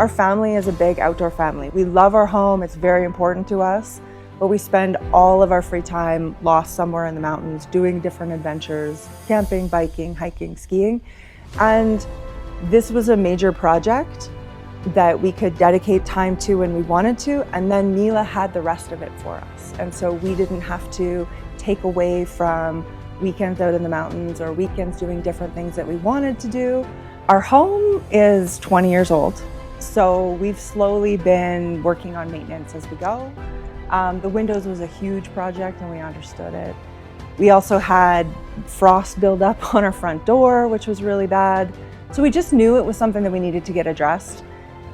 Our family is a big outdoor family. We love our home, it's very important to us, but we spend all of our free time lost somewhere in the mountains, doing different adventures, camping, biking, hiking, skiing. And this was a major project that we could dedicate time to when we wanted to, and then Mila had the rest of it for us. And so we didn't have to take away from weekends out in the mountains or weekends doing different things that we wanted to do. Our home is 20 years old, so we've slowly been working on maintenance as we go. The windows was a huge project and we understood it. We also had frost build up on our front door, which was really bad. So we just knew it was something that we needed to get addressed.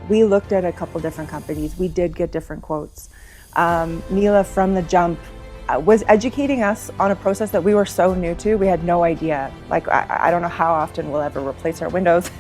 We looked at a couple different companies. We did get different quotes. Mila from the jump was educating us on a process that we were so new to. We had no idea. Like, I don't know how often we'll ever replace our windows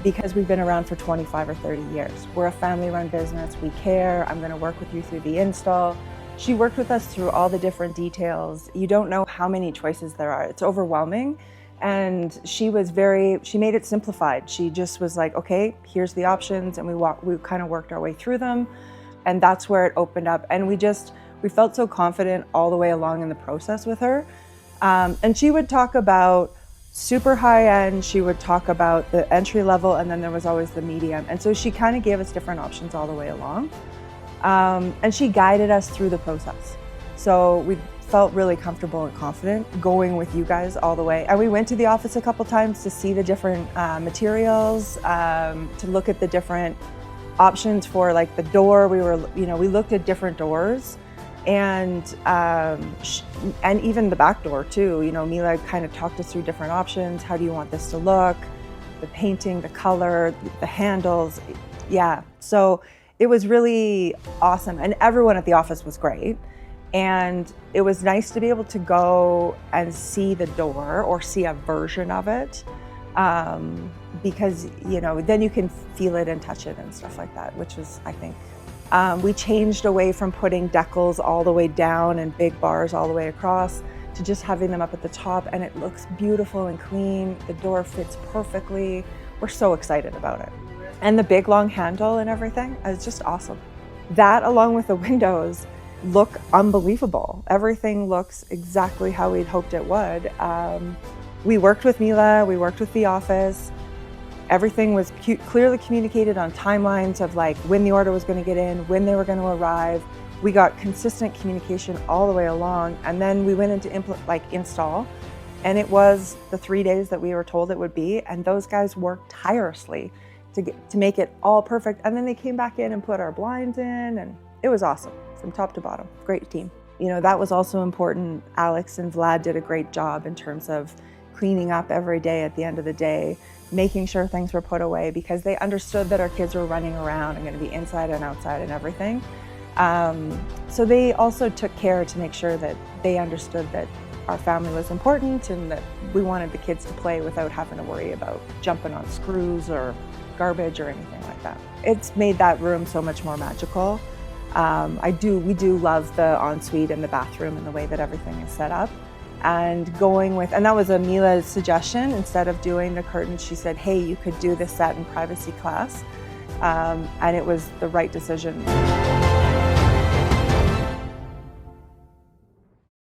because we've been around for 25 or 30 years. We're a family-run business. We care. I'm gonna work with you through the install. She worked with us through all the different details. You don't know how many choices there are. It's overwhelming. And she made it simplified. She just was like, okay, here's the options. And we kind of worked our way through them. And that's where it opened up. And we felt so confident all the way along in the process with her. And she would talk about super high end, she would talk about the entry level, and then there was always the medium. And so she kind of gave us different options all the way along. And she guided us through the process. So we felt really comfortable and confident going with you guys all the way. And we went to the office a couple times to see the different materials, to look at the different options for like the door. We looked at different doors and even the back door too. Mila kind of talked us through different options. How do you want this to look? The painting, the color, the handles. Yeah, so it was really awesome. And everyone at the office was great. And it was nice to be able to go and see the door or see a version of it because, then you can feel it and touch it and stuff like that, which was, I think, we changed away from putting decals all the way down and big bars all the way across to just having them up at the top, and it looks beautiful and clean. The door fits perfectly. We're so excited about it. And the big long handle and everything is just awesome. That, along with the windows, look unbelievable. Everything looks exactly how we'd hoped it would. We worked with Mila, we worked with the office. Everything was clearly communicated on timelines of like when the order was going to get in, when they were going to arrive. We got consistent communication all the way along, and then we went into install, and it was the 3 days that we were told it would be, and those guys worked tirelessly to make it all perfect. And then they came back in and put our blinds in, and it was awesome from top to bottom. Great team. That was also important. Alex and Vlad did a great job in terms of cleaning up every day at the end of the day, making sure things were put away because they understood that our kids were running around and going to be inside and outside and everything. So they also took care to make sure that they understood that our family was important and that we wanted the kids to play without having to worry about jumping on screws or garbage or anything like that. It's made that room so much more magical. We do love the ensuite and the bathroom and the way that everything is set up. And that was Mila's suggestion. Instead of doing the curtains, she said, hey, you could do this set in privacy class. And it was the right decision.